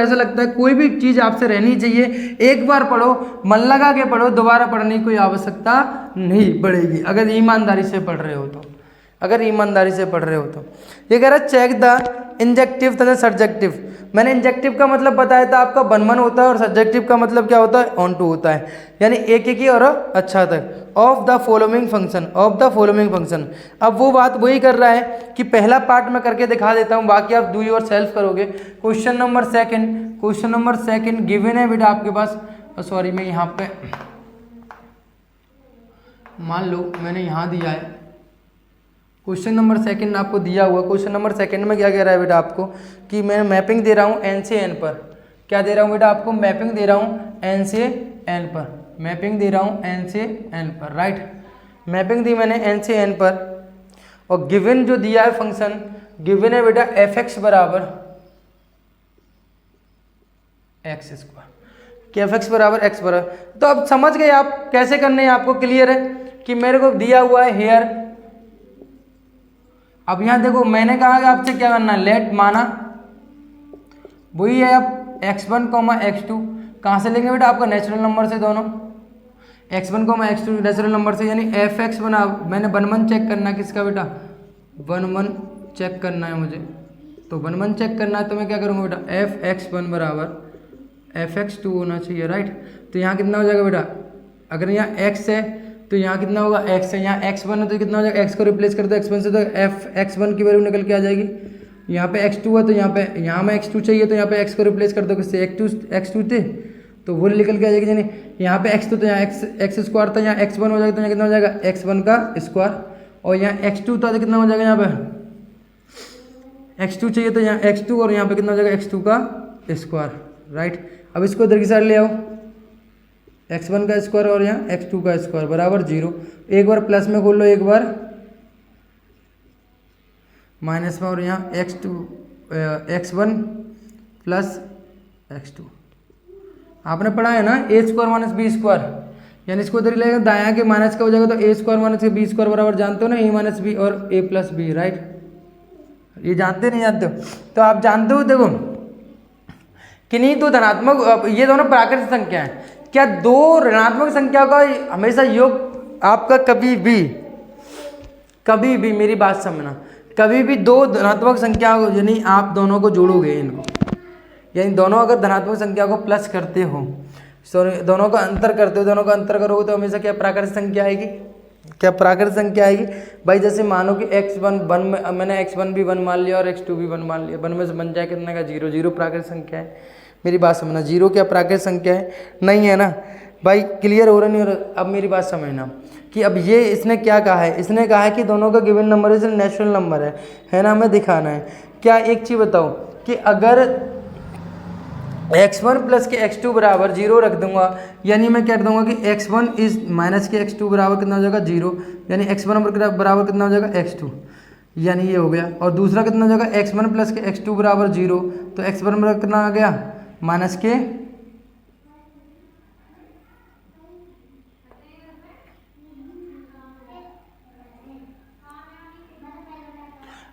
ऐसा लगता है कोई भी चीज़ आपसे रहनी चाहिए, एक बार पढ़ो, मन लगा के पढ़ो, दोबारा पढ़ने की कोई आवश्यकता नहीं पड़ेगी अगर ईमानदारी से पढ़ रहे हो तो। अगर ईमानदारी से पढ़ रहे हो तो ये कह रहा है चेक द इंजेक्टिव तथा सब्जेक्टिव। मैंने इंजेक्टिव का मतलब बताया था आपका वन वन होता है और सब्जेक्टिव का मतलब क्या होता है ऑन टू होता है, यानी एक एक ही और अच्छा तक of the following function, of the following function. अब वो बात वही कर रहा है कि पहला पार्ट मैं करके दिखा देता हूँ, बाकी आप डू योर सेल्फ करोगे। क्वेश्चन नंबर सेकंड गिवन है बेटा आपके पास, सॉरी मैं यहाँ पे मान लो मैंने यहाँ दिया है क्वेश्चन नंबर सेकंड आपको दिया हुआ। क्वेश्चन नंबर सेकंड में क्या कह रहा है बेटा आपको कि मैं मैपिंग दे रहा हूँ एन से एन पर। क्या दे रहा हूँ बेटा आपको, मैपिंग दे रहा हूँ एन से एन पर, मैपिंग दे रहा हूँ एन से एन पर, राइट। मैपिंग दी मैंने एन से एन पर और गिवन जो दिया है फंक्शन, गिवन है बेटा एफ एक्स बराबर एक्स स्क्वायर, कि एफ एक्स बराबर एक्स बराबर। तो अब समझ गए आप कैसे करने हैं, आपको क्लियर है कि मेरे को दिया हुआ है हेयर। अब यहाँ देखो मैंने कहा कि आपसे क्या करना है, लेट माना वही है अब x1 x2 कहाँ से लेंगे बेटा आपका नेचुरल नंबर से, दोनों x1 x2 नेचुरल नंबर से, यानी एफ एक्स बना मैंने वन वन चेक करना है किसका बेटा, वन वन चेक करना है मुझे। तो वन वन चेक करना है तो मैं क्या करूँगा बेटा एफ एक्स वन बराबर एफ एक्स टू होना चाहिए, राइट। तो यहाँ कितना हो जाएगा बेटा, अगर यहाँ x है तो यहाँ कितना होगा x है, यहाँ x1 है तो कितना हो जाएगा, x को रिप्लेस कर दो x1 से तो एफ x1 की वैल्यू निकल के आ जाएगी। यहाँ पे x2 है तो यहाँ में x2 चाहिए तो यहाँ पे x को रिप्लेस कर दो किससे, x2 थे तो वो निकल के आ जाएगी, यानी यहाँ पे x2 तो यहाँ x स्क्वायर था, यहाँ x1 हो जाएगा तो यहाँ कितना हो जाएगा x1 का स्क्वायर, और यहाँ x2 था तो कितना हो जाएगा, यहाँ पे x2 चाहिए तो यहाँ x2 और यहाँ पे कितना हो जाएगा x2 का स्क्वायर, राइट। अब इसको इधर की साइड ले आओ, x1 का स्क्वायर और यहाँ x2 का स्क्वायर बराबर 0। एक बार प्लस में खोल लो, एक बार माइनस में, और यहाँ x1 प्लस x2 आपने पढ़ा है ना, ए स्क्वायर माइनस बी स्क्वायर, यानी इसको इधर लगेगा दायां के माइनस का हो जाएगा तो ए स्क्वायर माइनस बी स्क्वायर बराबर जानते हो ना, ए माइनस बी और ए प्लस बी, राइट। ये जानते नहीं जानते हो, तो आप जानते हो देखो कि नहीं, तो धनात्मक ये दोनों प्राकृतिक संख्या है। क्या दो ऋणात्मक संख्या का हमेशा योग आपका कभी भी मेरी बात समझना, कभी भी दो धनात्मक संख्या यानी आप दोनों को जोड़ोगे इनको, यानी दोनों अगर धनात्मक संख्या को प्लस करते हो, सॉरी दोनों का अंतर करते हो, दोनों का अंतर करोगे तो हमेशा क्या प्राकृतिक संख्या आएगी, क्या प्राकृतिक संख्या आएगी भाई। जैसे मानो कि x1 वन में मैंने x1 भी वन मान लिया और x2 भी वन मान लिया, वन में से बन जाए कितना का 0, 0 प्राकृतिक संख्या है। मेरी बात समझना, 0 क्या प्राकृतिक संख्या है, नहीं है ना भाई, क्लियर हो रहा नहीं हो रहा। अब मेरी बात समझना कि अब ये इसने क्या कहा है, इसने कहा है कि दोनों का given number is natural number है ना, हमें दिखाना है। क्या एक चीज़ बताओ कि अगर x1 प्लस के x2 बराबर 0 रख दूंगा, यानी मैं क्या कर दूंगा कि x1 is minus K x2 बराबर कितना हो जाएगा 0, यानी x1 बराबर कितना हो जाएगा x2, यानी ये हो गया। और दूसरा कितना हो जाएगा x1 प्लस के x2 बराबर 0, तो x1 बराबर कितना आ गया माइनस के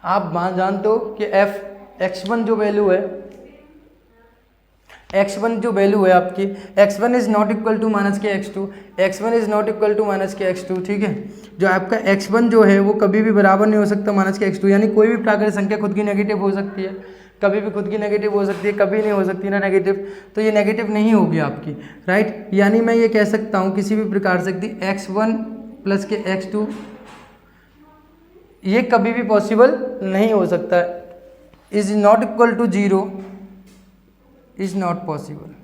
आप जानते हो कि x1 जो वैल्यू है, x1 जो वैल्यू है आपकी, x1 is not equal to minus K x2, x1 is not equal to minus K x2, ठीक है। जो आपका x1 जो है वो कभी भी बराबर नहीं हो सकता माइनस के x2, यानी कोई भी प्राकृतिक संख्या खुद की नेगेटिव हो सकती है, कभी भी खुद की नेगेटिव हो सकती है, कभी नहीं हो सकती ना नेगेटिव, तो ये नेगेटिव नहीं होगी आपकी, राइट। यानी मैं ये कह सकता हूँ किसी भी प्रकार से कि x1 प्लस के x2 ये कभी भी पॉसिबल नहीं हो सकता, is not equal to 0, is not possible.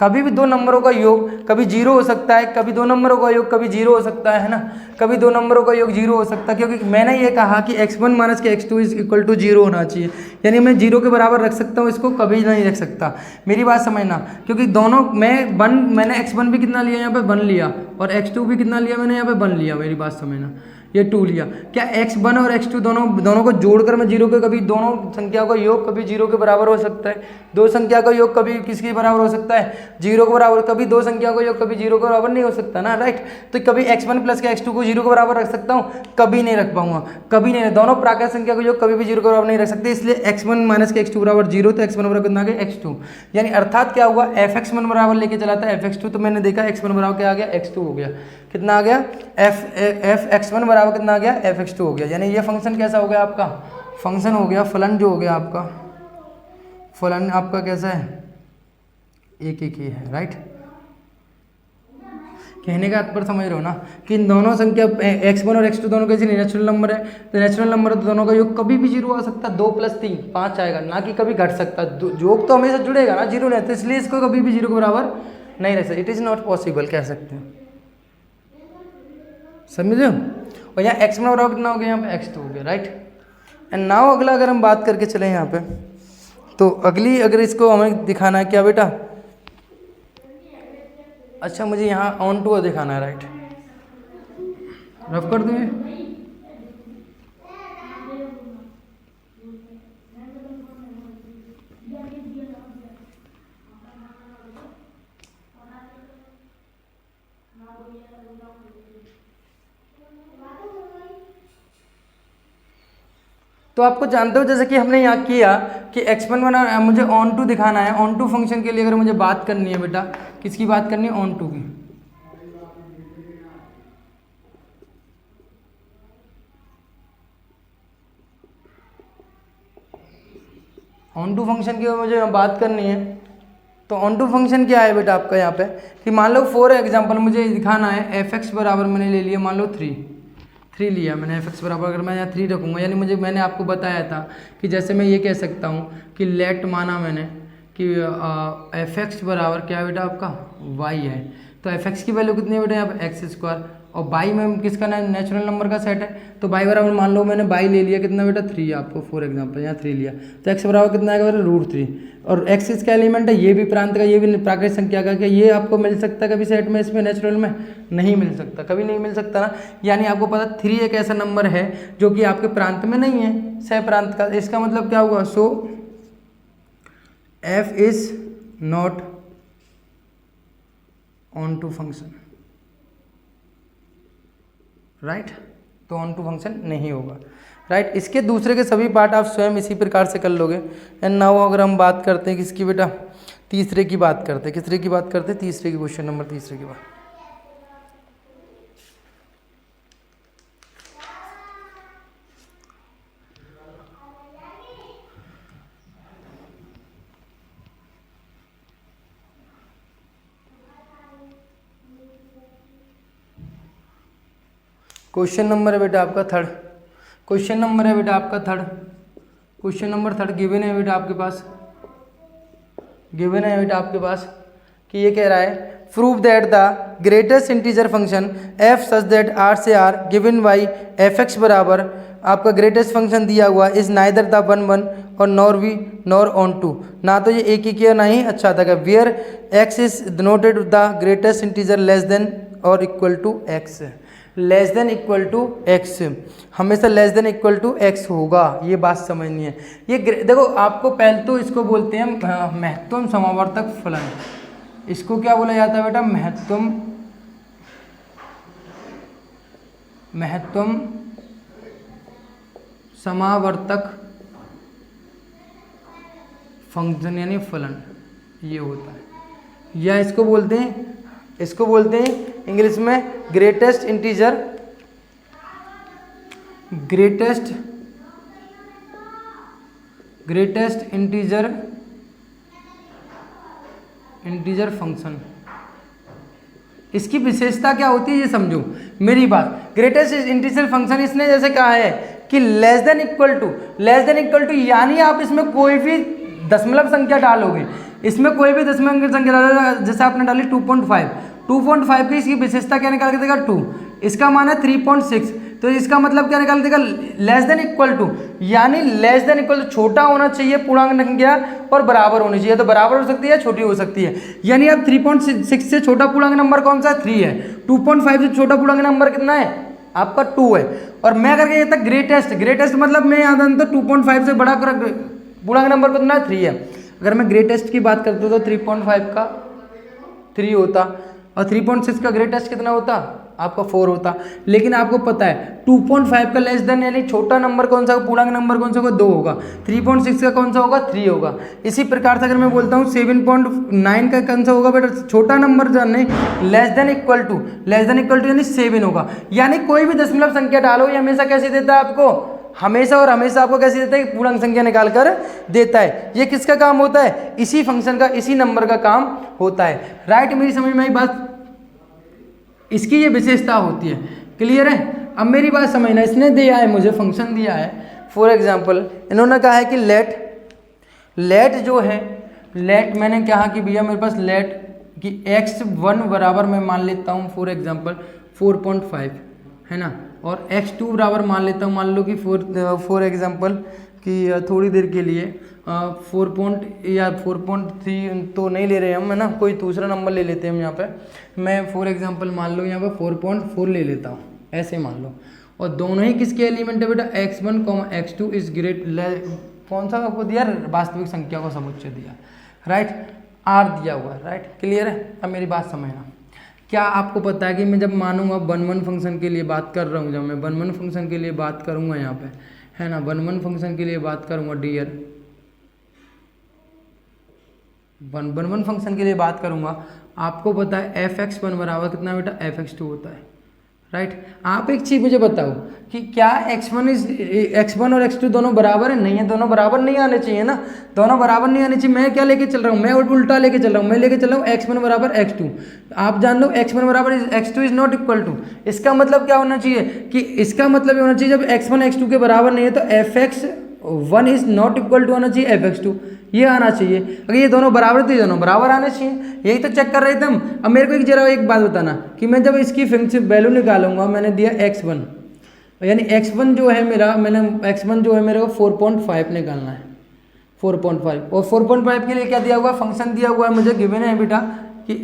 कभी भी दो नंबरों का योग कभी 0 हो सकता है, कभी दो नंबरों का योग कभी 0 हो सकता है ना, कभी दो नंबरों का योग 0 हो सकता है, क्योंकि मैंने ये कहा कि x1 minus K x2 is equal to 0 होना चाहिए, यानी मैं 0 के बराबर रख सकता हूँ, इसको कभी नहीं रख सकता। मेरी बात समझना, क्योंकि दोनों मैंने x1 भी कितना लिया यहाँ पे 1 लिया, और x2 भी कितना लिया मैंने यहाँ पे 1 लिया, मेरी बात समझना। ये 2 लिया। क्या x1 और x2 दोनों को जोड़कर मैं जीरो के कभी दोनों संख्याओं का योग कभी जीरो के बराबर हो सकता है? दो संख्या का योग कभी किसके बराबर हो सकता है? जीरो के बराबर। कभी दो संख्या का योग कभी जीरो के बराबर नहीं हो सकता ना, राइट। तो कभी x1 प्लस के x2 को जीरो के बराबर रख सकता हूँ? कभी नहीं रख पाऊंगा, कभी नहीं। दोनों प्राकृत संख्या का योग कभी भी जीरो के बराबर नहीं रख सकते, इसलिए x1 माइनस के x2 बराबर जीरो। तो x1 बराबर कितना आ गया? x2। यानी अर्थात क्या हुआ? fx1 बराबर लेके चला था fx2, तो मैंने देखा x1 बराबर क्या आ गया? x2 हो गया। कितना आ गया? fx1 बराबर कितना आ गया? fx2 हो गया। यानी ये फंक्शन कैसा हो गया आपका? फंक्शन हो गया, फलन जो हो गया आपका, फलन आपका कैसा है? एक एक ही है, राइट। कहने का तात्पर्य समझ रहे हो ना कि इन दोनों संख्या x1 और x2 दोनों कैसे नेचुरल नंबर है, तो नेचुरल नंबर है तो दोनों का योग कभी भी जीरो आ सकता है। 2 + 3 5 आएगा, ना कि कभी घट सकता। योग तो हमेशा जुड़ेगा ना, जीरो नहीं, तो इसलिए इसको कभी भी जीरो के बराबर नहीं रह सकता। इट इज़ नॉट पॉसिबल कह सकते हैं, समझे। और यहाँ x1 बराबर कितना हो गया? यहाँ पे x2 हो गया, राइट। एंड नाउ अगला अगर हम बात करके चलें यहाँ पे, तो अगली अगर इसको हमें दिखाना है क्या बेटा? अच्छा, मुझे यहाँ ऑन टू दिखाना है, राइट। रफ कर दूँ? तो आपको जानते हो जैसे कि हमने यहाँ किया कि x1 बना, मुझे ऑन टू दिखाना है। ऑन टू फंक्शन के लिए अगर मुझे बात करनी है बेटा, किसकी बात करनी है? ऑन टू की। ऑन टू फंक्शन की मुझे बात करनी है, तो ऑन टू फंक्शन क्या है बेटा आपका यहाँ पे कि मान लो फॉर एग्जांपल मुझे दिखाना है fx बराबर मैंने ले लिया, मान लो 3 लिया मैंने। fx बराबर अगर मैं यहाँ 3 रखूँगा, यानी मैंने आपको बताया था कि जैसे मैं ये कह सकता हूँ कि लेट माना मैंने कि fx बराबर क्या है बेटा आपका? y है। तो fx की वैल्यू कितनी है बेटा यहाँ पे? x²। और y में किसका नेचुरल नंबर का सेट है, तो y बराबर मान लो मैंने y ले लिया कितना बेटा? 3 आपको फॉर एग्जाम्पल यहाँ 3 लिया, तो x बराबर कितना आएगा बेटा? √3। और x इसका एलिमेंट है, ये भी प्रांत का, ये भी प्राकृत संख्या का, क्या ये आपको मिल सकता है कभी सेट में? इसमें नेचुरल में नहीं मिल सकता, कभी नहीं मिल सकता ना। यानी आपको पता 3 एक ऐसा नंबर है जो कि आपके प्रांत में नहीं है, सह प्रांत का। इसका मतलब क्या हुआ? So f is not onto function, right. तो ऑन टू फंक्शन नहीं होगा, राइट। इसके दूसरे के सभी पार्ट आप स्वयं इसी प्रकार से कर लोगे। एंड नाउ अगर हम बात करते हैं किसकी बेटा? तीसरे की बात करते हैं। किसरे की बात करते हैं? तीसरे की, क्वेश्चन नंबर तीसरे की बात। क्वेश्चन नंबर है बेटा आपका थर्ड। क्वेश्चन नंबर है बेटा आपका third. Question number third given है बेटा आपके पास, गिवन है बेटा आपके पास कि ये कह रहा है prove that the greatest integer function f such that r से r गिवन बाई fx बराबर आपका ग्रेटेस्ट फंक्शन दिया हुआ इज नाइदर द 1 1 और नॉर ऑन टू, ना तो ये एक ही किया ना ही अच्छा था। Where x is denoted the greatest integer less than और equal to x, less than equal to X, हमेशा less than equal to X होगा, ये बात समझनी है। ये देखो आपको पहले तो इसको बोलते हैं महत्तम समावर्तक फलन। इसको क्या बोला जाता है बेटा? महत्तम समावर्तक फंक्शन यानी फलन, ये होता है। या इसको बोलते हैं इंग्लिश में ग्रेटेस्ट इंटीजर फंक्शन। इसकी विशेषता क्या होती है ये समझो मेरी बात। ग्रेटेस्ट इंटीजर फंक्शन इसने जैसे कहा है कि लेस देन इक्वल टू, यानी आप इसमें कोई भी दशमलव संख्या डालोगे, इसमें कोई भी दशमलव संख्या डालोगे, जैसे आपने डाली 2.5 की इसकी विशेषता क्या निकाल के देगा? 2। इसका मान है 3.6, तो इसका मतलब क्या निकाल देगा? लेस देन इक्वल टू, यानी लेस देन इक्वल टू छोटा होना चाहिए पूर्णांक संख्या और बराबर होनी चाहिए। तो बराबर हो सकती है, छोटी हो सकती है। यानी अब 3.6 से छोटा पूर्णांक नंबर कौन सा है? 3 है। 2.5 से छोटा पूर्णांक नंबर कितना है? आपका 2 है, और मैं अगर ये था ग्रेटेस्ट मतलब मैं यहाँ था तो 2.5 से बड़ा पूर्णांक नंबर कितना 3 है। अगर मैं ग्रेटेस्ट की बात करता तो 3.5 का 3 होता, और 3.6 का ग्रेटेस्ट कितना होता आपका 4 होता। लेकिन आपको पता है 2.5 का लेस देन यानी छोटा नंबर कौन सा होगा, पूर्णांक नंबर कौन सा होगा 2 होगा। 3.6 का कौन सा होगा 3 होगा। इसी प्रकार से अगर मैं बोलता हूँ 7.9 का कौन सा होगा बेटा, छोटा नंबर जानने लेस देन इक्वल टू यानी 7 होगा। यानी कोई भी दशमलव संख्या डालो ये हमेशा कैसे देता है आपको, हमेशा और हमेशा आपको कैसे देता है, पूर्णांक संख्या निकाल कर देता है। ये किसका काम होता है, इसी फंक्शन का, इसी नंबर का काम होता है। राइट, मेरी समझ में आई बात, इसकी ये विशेषता होती है। क्लियर है। अब मेरी बात समझना, इसने दिया है मुझे फंक्शन दिया है, फॉर एग्जांपल इन्होंने कहा है कि लेट जो है, लेट मैंने कहा कि भैया मेरे पास लेट कि x1 बराबर मैं मान लेता हूँ फॉर एग्जांपल 4.5 है ना, और x2 बराबर मान लेता हूँ, मान लो कि फॉर एग्जांपल कि थोड़ी देर के लिए 4.3 तो नहीं ले रहे हम है ना, कोई दूसरा नंबर ले लेते हैं हम यहाँ पे। मैं फॉर एग्जांपल मान लो यहाँ पे 4.4 ले लेता हूँ, ऐसे मान लो। और दोनों ही किसके एलिमेंट है बेटा, x1, x2 इज ग्रेट, कौन सा आपको दिया, वास्तविक संख्या को समुच्चय दिया। राइट, r दिया हुआ है। राइट, क्लियर है। अब मेरी बात समझना, क्या आपको पता है कि मैं जब मानूंगा 1 फंक्शन के लिए बात कर रहा हूँ, जब मैं 1 फंक्शन के लिए बात करूँगा यहाँ पे है ना, 1 फंक्शन के लिए बात करूँगा डियर 1 फंक्शन के लिए बात करूँगा, आपको पता है fx1 बराबर कितना बेटा fx2 होता है। राइट, आप एक चीज़ मुझे बताओ कि क्या x1 और x2 दोनों बराबर है, नहीं है, दोनों बराबर नहीं आने चाहिए ना, दोनों बराबर नहीं आने चाहिए। मैं क्या लेके चल रहा हूँ, मैं उल्टा लेके चल रहा हूँ, मैं लेके चल रहा हूँ x1 बराबर x2। आप जान लो x1 बराबर x2 is not equal to, इसका मतलब क्या होना चाहिए कि इसका मतलब ये होना चाहिए जब x1 x2 के बराबर नहीं है तो fx1 is not equal to आना चाहिए fx2, ये आना चाहिए। अगर ये दोनों बराबर तो ये दोनों बराबर आने चाहिए, यही तो चेक कर रहे थे हम। अब मेरे को एक बात बताना कि मैं जब इसकी फंक्शन वैल्यू निकालूंगा, मैंने दिया x1 यानी x1 जो है मेरा, x1 जो है मेरे को 4.5 निकालना है, 4.5। और 4.5 के लिए क्या दिया हुआ है, फंक्शन दिया हुआ है मुझे, गिवन है बेटा कि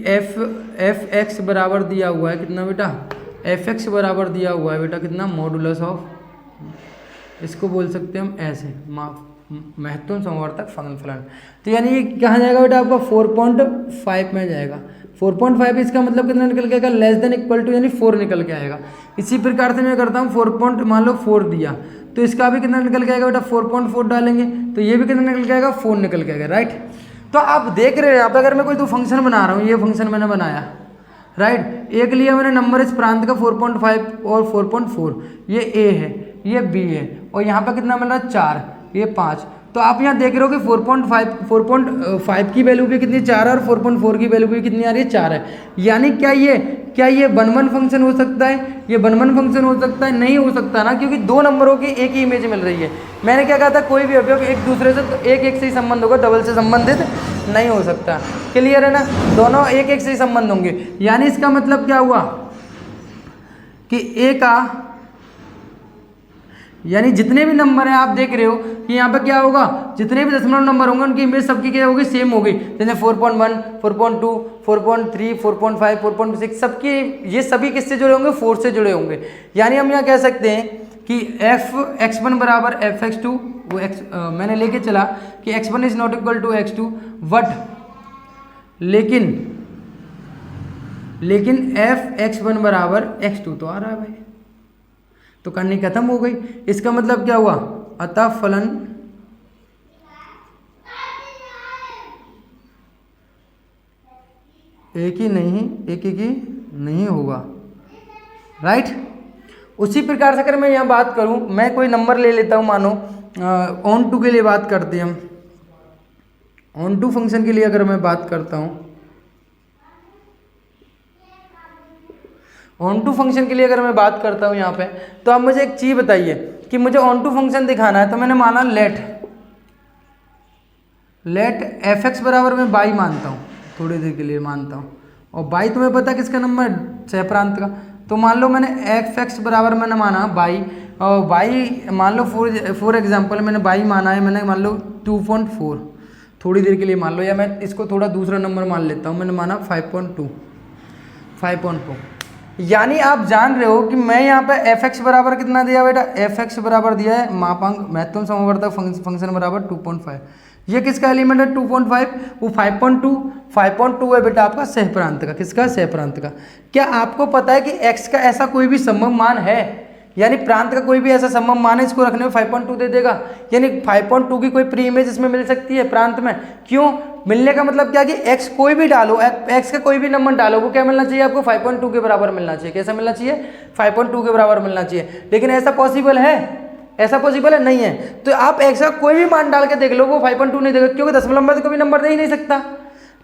fx बराबर दिया हुआ है कितना बेटा, fx बराबर दिया हुआ है बेटा कितना, मॉडुलस ऑफ, इसको बोल सकते हैं हम ऐसे, महत्वपूर्ण समवर्तक फलन। तो यानी ये कहाँ जाएगा बेटा आपका 4.5 में जाएगा। 4.5 इसका मतलब कितना निकल के आएगा, लेस देन इक्वल टू यानी 4 निकल के आएगा। इसी प्रकार से मैं करता हूँ 4 दिया तो इसका भी कितना निकल के आएगा बेटा 4.4 डालेंगे तो ये भी कितना निकल के आएगा 4 निकल के आएगा। राइट, तो आप देख रहे हैं यहाँ पे अगर मैं कोई तो फंक्शन बना रहा हूँ, ये फंक्शन मैंने बनाया। राइट, एक लिया मैंने नंबर इस प्रांत का 4.5 और 4.4, ये a है, ये b है, और यहाँ पे कितना मिल रहा है 4, ये 5। तो आप यहाँ देख रहे हो कि 4.5 की वैल्यू भी कितनी 4 है और 4.4 की वैल्यू भी कितनी आ रही है 4 है। यानी क्या ये 1 फंक्शन हो सकता है, ये 1 फंक्शन हो सकता है, नहीं हो सकता ना, क्योंकि दो नंबरों की एक ही इमेज मिल रही है। मैंने क्या कहा था, कोई भी अवयव एक दूसरे से तो एक से ही संबंध होगा, डबल से संबंधित नहीं हो सकता। क्लियर है ना, दोनों एक से ही संबंध होंगे। यानी इसका मतलब क्या हुआ कि ए का यानी जितने भी नंबर हैं आप देख रहे हो कि यहाँ पे क्या होगा, जितने भी दशमलव नंबर होंगे उनकी इमेज सबकी क्या होगी, सेम होगी। जैसे 4.1, 4.2, 4.3, 4.5, 4.6 सबकी, ये सभी किससे जुड़े होंगे, 4 से जुड़े होंगे। यानी हम यहाँ कह सकते हैं कि x1 बराबर fx2, वो मैंने लेके चला कि x1 is not equal to x2 but लेकिन fx1 बराबर x2 तो आ रहा है भाई, तो कहानी खत्म हो गई। इसका मतलब क्या हुआ, अतः फलन एक ही नहीं होगा। राइट, उसी प्रकार से अगर मैं यहाँ बात करूँ, मैं कोई नंबर ले लेता हूँ, मानो on2 के लिए बात करते हैं हम, on2 फंक्शन के लिए अगर मैं बात करता हूँ, on2 फंक्शन के लिए अगर मैं बात करता हूँ यहाँ पे, तो आप मुझे एक चीज़ बताइए कि मुझे on2 फंक्शन दिखाना है। तो मैंने माना लेट fx बराबर मैं बाई मानता हूँ, थोड़ी देर के लिए मानता हूँ, और बाई तुम्हें पता किसका नंबर, सहप्रांत का। तो मान लो मैंने fx बराबर मैंने माना बाई, और बाई मान लो फॉर एग्जाम्पल मैंने बाई माना है, मैंने मान लो 2.4, थोड़ी देर के लिए मान लो, या मैं इसको थोड़ा दूसरा नंबर मान लेता हूँ, मैंने माना 5.2। यानी आप जान रहे हो कि मैं यहाँ पे एफ एक्स बराबर कितना दिया बेटा, एफ एक्स बराबर दिया है मापांक महत्तम समवर्तक फंक्शन बराबर 2.5। ये किसका एलिमेंट है 2.5, वो 5.2 है बेटा आपका सह प्रांत का, किसका सह प्रांत का। क्या आपको पता है कि x का ऐसा कोई भी संभव मान है, यानी प्रांत का कोई भी ऐसा संभव मान है इसको रखने में 5.2 दे देगा, यानी 5.2 की कोई प्री इमेज इसमें मिल सकती है प्रांत में। क्यों मिलने का मतलब क्या कि x कोई भी डालो, x का कोई भी नंबर डालो, वो क्या मिलना चाहिए आपको 5.2 के बराबर मिलना चाहिए। कैसा मिलना चाहिए 5.2 के बराबर मिलना चाहिए। लेकिन ऐसा पॉसिबल है, ऐसा पॉसिबल है नहीं है। तो आप x का कोई भी मान डाल के देख लो वो 5.2 नहीं देगा, क्योंकि दशमलव नंबर तो कोई नंबर दे ही नहीं सकता,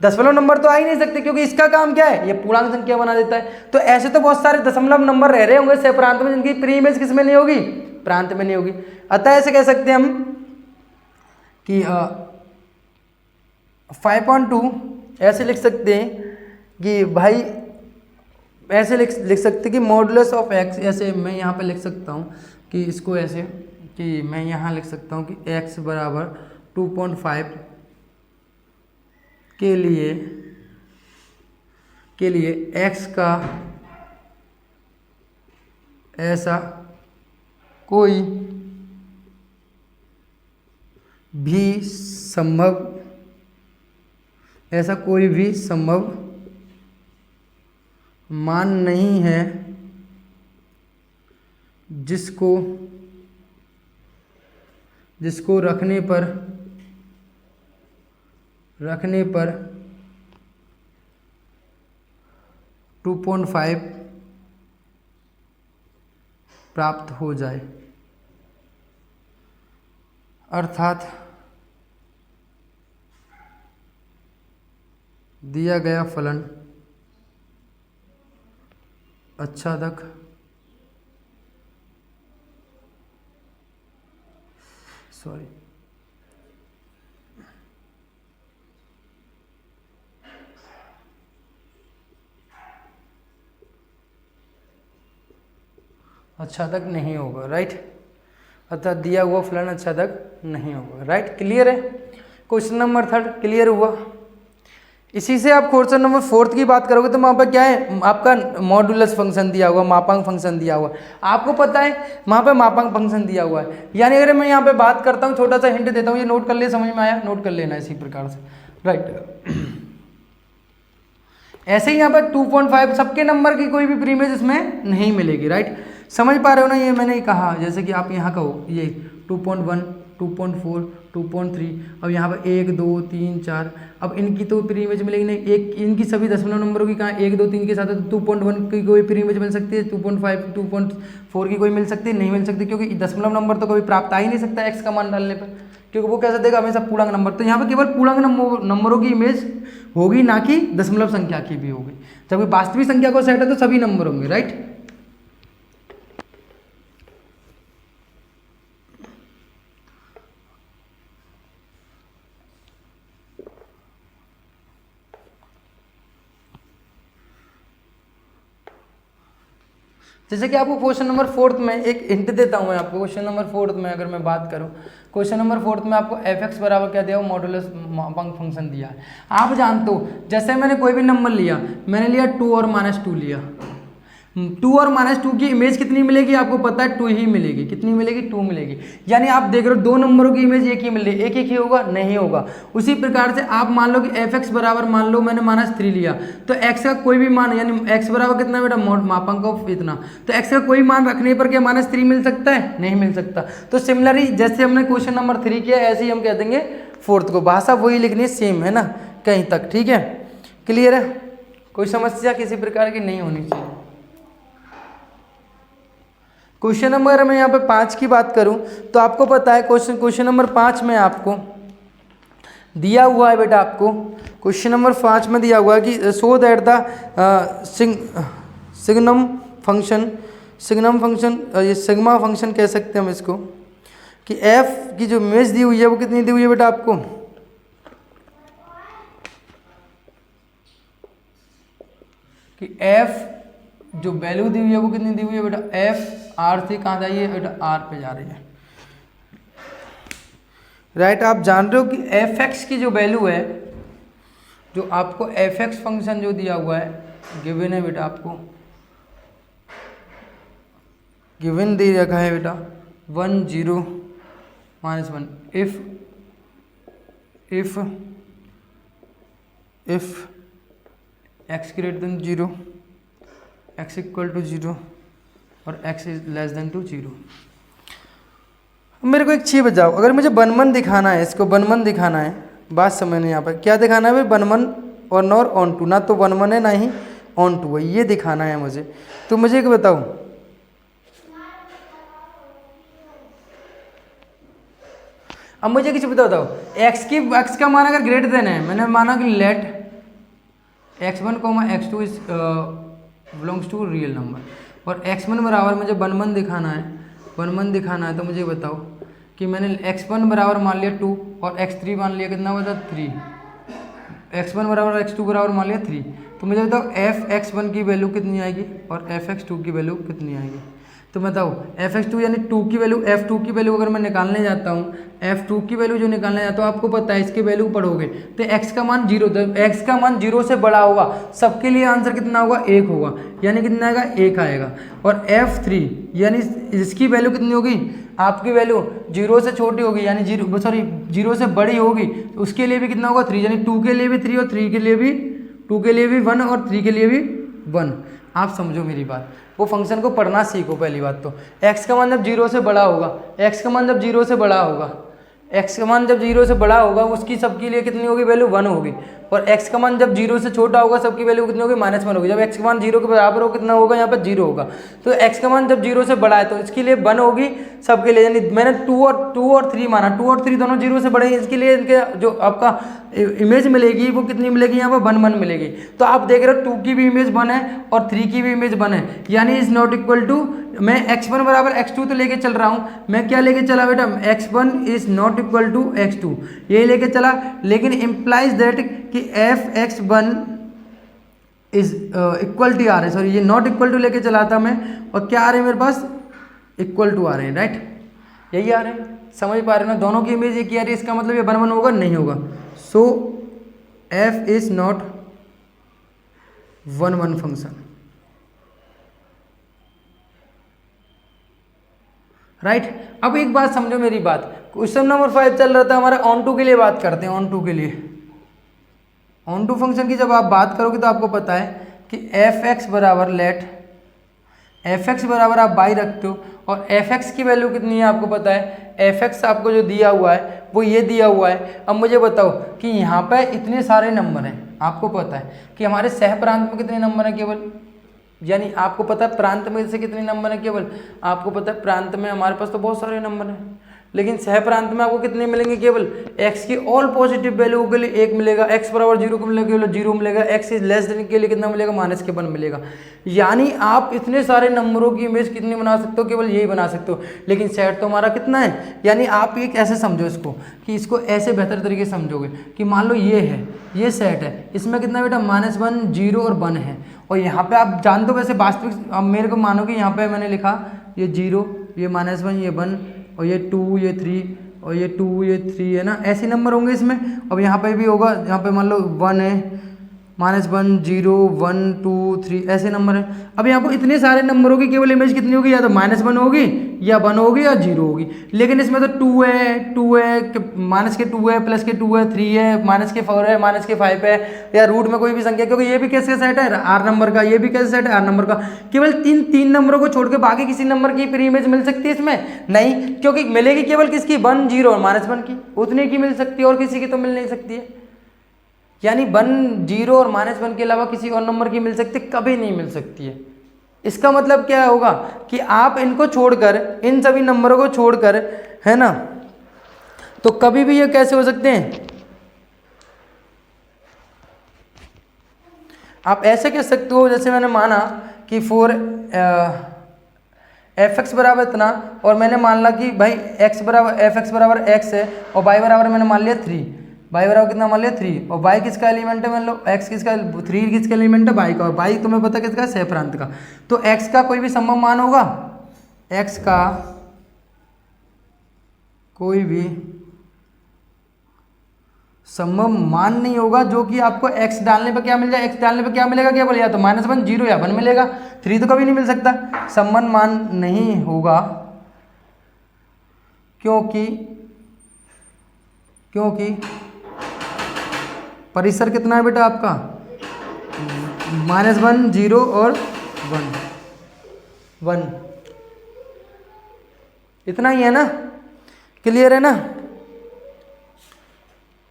दशमलव नंबर तो आ ही नहीं सकते, क्योंकि इसका काम क्या है ये पूर्णांक संख्या बना देता है। तो ऐसे तो बहुत सारे दशमलव नंबर रह रहे होंगे सह प्रांत में जिनकी प्री इमेज किस में नहीं होगी, प्रांत में नहीं होगी। अतः ऐसे कह सकते हैं हम कि 5.2 ऐसे लिख सकते हैं कि भाई ऐसे लिख सकते हैं कि मॉडुलस ऑफ एक्स, ऐसे मैं यहाँ पे लिख सकता हूँ कि इसको ऐसे कि मैं यहाँ लिख सकता हूँ कि x बराबर 2.5 के लिए x का ऐसा कोई भी संभव मान नहीं है जिसको रखने पर 2.5 प्राप्त हो जाए। अर्थात दिया गया फलन आच्छादक आच्छादक नहीं होगा, राइट। अर्थात दिया हुआ फलन आच्छादक नहीं होगा, राइट। क्लियर है। क्वेश्चन नंबर 3 क्लियर हुआ। इसी से आप क्वेश्चन नंबर 4 की बात करोगे तो वहाँ पर क्या है आपका मॉडुलस फंक्शन दिया हुआ, मापांक फंक्शन दिया हुआ। आपको पता है वहाँ पे मापांक फंक्शन दिया हुआ है। यानी अगर मैं यहाँ पे बात करता हूँ, छोटा सा हिंट देता हूँ, ये नोट कर ले, समझ में आया, नोट कर लेना इसी प्रकार से, राइट। ऐसे ही यहाँ पर 2.5 सबके नंबर की कोई भी प्री इमेज इसमें नहीं मिलेगी, राइट। समझ पा रहे हो ना, ये मैंने कहा जैसे कि आप यहाँ कहो ये 2.1, 2.4, 2.3, अब यहाँ पर 1, 2, 3, 4, अब इनकी तो प्री इमेज मिलेगी नहीं, एक इनकी सभी दशमलव नंबरों की कहाँ 1, 2, 3 के साथ है, तो 2.1 की कोई प्री इमेज मिल सकती है, 2.5, 2.4 की कोई मिल सकती है, नहीं मिल सकती, क्योंकि दशमलव नंबर तो कभी प्राप्त आ ही नहीं सकता x का मान डालने पर, क्योंकि वो कैसे देगा हमेशा पूर्णांक नंबर। तो यहाँ पर केवल पूर्णांक नंबरों की इमेज होगी, ना कि दशमलव संख्या की भी होगी। जब वास्तविक संख्या को सेट है तो सभी नंबर होंगे, राइट। जैसे कि आपको क्वेश्चन नंबर 4 में एक हिंट देता हूं मैं आपको। क्वेश्चन नंबर 4 में अगर मैं बात करूं, क्वेश्चन नंबर 4 में आपको एफ एक्स बराबर क्या दिया हो, मॉडुलस मापांक फंक्शन दिया है। आप जानते हो जैसे मैंने कोई भी नंबर लिया, मैंने लिया 2 और -2 लिया, 2 और -2 की इमेज कितनी मिलेगी आपको पता है, 2 ही मिलेगी। कितनी मिलेगी, 2 मिलेगी। यानी आप देख रहे हो दो नंबरों की इमेज एक ही मिल रही है, एक ही होगा, नहीं होगा। उसी प्रकार से आप मान लो कि एफ एक्स बराबर, मान लो मैंने -3 लिया, तो एक्स का कोई भी मान, यानी एक्स बराबर कितना बेटा, मापांक ऑफ इतना, तो एक्स का कोई मान रखने पर क्या -3 मिल सकता है, नहीं मिल सकता। तो सिमिलरली जैसे हमने क्वेश्चन नंबर 3 किया, ऐसे ही हम कह देंगे 4 को, भाषा वही लिखनी है, सेम है ना कहीं तक, ठीक है। क्लियर है, कोई समस्या किसी प्रकार की नहीं होनी चाहिए। क्वेश्चन नंबर मैं यहाँ पे 5 की बात करूँ तो आपको पता है क्वेश्चन नंबर 5 में आपको दिया हुआ है बेटा, आपको क्वेश्चन नंबर 5 में दिया हुआ है कि show that the signum function, ये सिग्मा फंक्शन कह सकते हैं हम इसको, कि एफ की जो इमेज दी हुई है वो कितनी दी हुई है बेटा आपको, कि एफ जो वैल्यू दी हुई है वो कितनी दी हुई है बेटा, एफ आर से कहाँ जाइए बेटा, आर पे जा रही है, राइट। आप जान रहे हो कि एफ एक्स की जो वैल्यू है, जो आपको एफ एक्स फंक्शन जो दिया हुआ है, गिवन है बेटा आपको, गिवन दे रखा है बेटा 1 0 -1 if x greater than 0, x equal to 0 और x is less than to 0। मेरे को एक चीज़ बताओ, अगर मुझे 1 1 दिखाना है, इसको 1 1 दिखाना है, बात समझने यहाँ पर क्या दिखाना है भाई, 1 1 और नॉर ऑन टू, ना तो 1 1 है ना ही ऑन टू है, ये दिखाना है मुझे। तो मुझे एक बताओ, अब मुझे किसी बताओ x का मान अगर ग्रेटर देन है, मैंने माना कि let x1, x2 is belongs to real number, और x1 बराबर मुझे 1 1 दिखाना है, 1 1 दिखाना है, तो मुझे बताओ कि मैंने x1 बराबर मान लिया 2 और x3 मान लिया कितना होता 3, x1 बराबर x2 बराबर मान लिया 3, तो मुझे बताओ f(x1) की वैल्यू कितनी आएगी और f(x2) की वैल्यू कितनी आएगी। तो बताओ f(x2) यानी 2 की वैल्यू, f2 की वैल्यू अगर मैं निकालने जाता हूँ, f2 की वैल्यू जो निकालने जाता हूँ, आपको पता है इसकी वैल्यू पढ़ोगे तो x का मान 0, तो x का मान 0 से बड़ा होगा, सबके लिए आंसर कितना होगा 1 होगा, यानी कितना आएगा 1 आएगा। और f3 यानी इसकी वैल्यू कितनी होगी, आपकी वैल्यू 0 से छोटी होगी, यानी 0 से बड़ी होगी, तो उसके लिए भी कितना होगा 3, यानी 2 के लिए भी 3 और 3 के लिए भी 2 के लिए भी 1 और 3 के लिए भी 1। आप समझो मेरी बात, वो फंक्शन को पढ़ना सीखो। पहली बात तो x का मान जब 0 से बड़ा होगा, x का मान जब 0 से बड़ा होगा, x का मान जब 0 से बड़ा होगा, उसकी सबके लिए कितनी होगी वैल्यू 1 होगी, और x का मान जब 0 से छोटा होगा, सबकी वैल्यू कितनी होगी -1 होगी। जब x का मान 0 के बराबर हो कितना होगा, यहाँ पर 0 होगा, तो x का मान जब 0 से बड़ा है तो इसके लिए 1 होगी सबके लिए, यानी मैंने 2 और 3 माना, 2 और 3 दोनों 0 से बड़े हैं, इसके लिए इनके जो आपका इमेज मिलेगी वो कितनी मिलेगी, यहाँ पर 1 1 मिलेगी। तो आप देख रहे हो 2 की भी इमेज 1 है और 3 की भी इमेज 1 है, यानी इज नॉट इक्वल टू, मैं x1 बराबर x2 तो लेके चल रहा हूँ, मैं क्या लेके चला बेटा, x1 is not equal to x2, ये लेके चला, लेकिन इम्प्लाइज दैट कि f(x1) इज इक्वल टू आ रहे, सॉरी ये नॉट इक्वल टू लेके चला था मैं, और क्या आ रहे हैं मेरे पास, इक्वल टू आ रहे हैं, राइट, यही आ रहे हैं, समझ पा रहे हो ना, दोनों की इमेज एक ही आ रही है, इसका मतलब ये 1 1 होगा, नहीं होगा। सो f is not 1 1 function, right. अब एक बात समझो मेरी बात, क्वेश्चन नंबर 5 चल रहा था हमारा ऑन टू के लिए, बात करते हैं ऑन टू के लिए। ऑन टू फंक्शन की जब आप बात करोगे तो आपको पता है कि f(x) बराबर लेट f(x) बराबर आप बाई रखते हो, और f(x) की वैल्यू कितनी है आपको पता है, f(x) आपको जो दिया हुआ है वो ये दिया हुआ है। अब मुझे बताओ कि यहाँ पे इतने सारे नंबर हैं, आपको पता है कि हमारे सह प्रांत में कितने नंबर हैं केवल, यानी आपको पता है प्रांत में से कितने नंबर हैं केवल, आपको पता है प्रांत में हमारे पास तो बहुत सारे नंबर हैं, लेकिन सह प्रांत में आपको कितने मिलेंगे, केवल x की ऑल पॉजिटिव वैल्यू के लिए 1 मिलेगा, x बराबर 0 को मिलेगा केवल 0 मिलेगा, x इज लेस देन के लिए कितना मिलेगा, -1 मिलेगा। यानी आप इतने सारे नंबरों की इमेज कितनी बना सकते हो, केवल यही बना सकते हो, लेकिन सेट तो हमारा कितना है, यानी आप ये कैसे समझो इसको, कि इसको ऐसे बेहतर तरीके से समझोगे कि मान लो ये है, ये सेट है, इसमें कितना बेटा -1 0 और 1 है, और यहाँ पे आप जानते हो वैसे वास्तविक, अब मेरे को मानो कि यहाँ पे मैंने लिखा ये 0, ये -1, ये 1 और ये 2, ये 3 और ये 2, ये 3 है ना, ऐसे नंबर होंगे इसमें। अब यहाँ पे भी होगा, यहाँ पे मान लो 1 है, -1 0 1 2 3 ऐसे नंबर है। अब यहाँ पर इतने सारे नंबरों की केवल इमेज कितनी होगी, या तो -1 होगी या 1 होगी या 0 होगी, लेकिन इसमें तो 2 है, 2 है, -2 है, +2 है, 3 है, -4 है, -5 है, या रूट में कोई भी संख्या, क्योंकि ये भी कैसे सेट है R नंबर का, ये भी कैसे सेट है R नंबर का, केवल तीन नंबरों को छोड़ के बाकी किसी नंबर की फिर इमेज मिल सकती है इसमें नहीं, क्योंकि मिलेगी केवल किसकी 1 0 और -1 की, उतने की मिल सकती है और किसी की तो मिल नहीं सकती है, यानी 1 0 और -1 के अलावा किसी और नंबर की मिल सकती, कभी नहीं मिल सकती है। इसका मतलब क्या होगा कि आप इनको छोड़कर, इन सभी नंबरों को छोड़कर, है ना, तो कभी भी ये कैसे हो सकते हैं, आप ऐसे कह सकते हो, जैसे मैंने माना कि f(x) बराबर इतना, और मैंने मान ला कि भाई f(x) बराबर x है, और y बराबर मैंने मान लिया 3, y बराबर कितना मान लिया 3, और y किसका एलिमेंट है, मान लो x किसका, 3 किसका एलिमेंट है, y का, और y तुम्हें पता किसका, सह प्रांत का। तो x का कोई भी संभव मान होगा, x का कोई भी संभव मान नहीं होगा, जो कि आपको x डालने पर क्या मिल जाए, x डालने पर क्या मिलेगा केवल, या तो -1 0 या 1 मिलेगा, 3 तो कभी नहीं मिल सकता। संबंध मान नहीं होगा क्योंकि परिसर कितना है बेटा आपका, -1 0 और 1 इतना ही है ना। क्लियर है ना,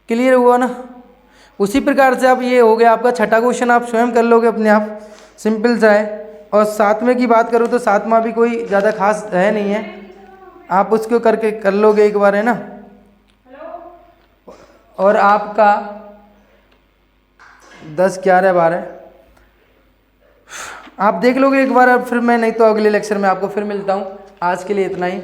क्लियर हुआ ना। उसी प्रकार से अब ये हो गया आपका छठा क्वेश्चन, आप स्वयं कर लोगे अपने आप, सिंपल सा है। और सातवें की बात करूँ तो सातवां भी कोई ज़्यादा खास है नहीं है, आप उसको करके कर लोगे एक बार, है ना। और आपका 10 11 12 आप देख लोगे एक बार, अब फिर मैं नहीं तो अगले लेक्चर में आपको फिर मिलता हूँ। आज के लिए इतना ही।